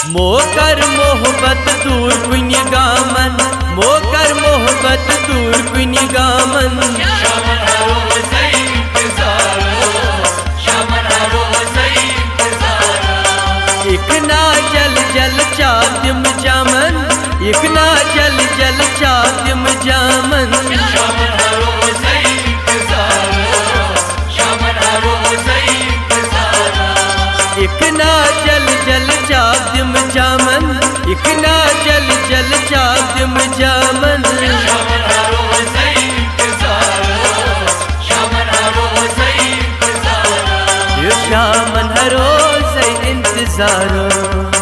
मोकर मोहब्बत दूर कुन गामन, मोकर मोहब्बत दूर कुन गामन। इकना जल जल चाद्यम जामन, इकना जल जल चाद्यम जामन। इकना जल जल चाद्यम जामन, इकना जल जल चाद्यम जामन। शामन हरो से इंतजारो।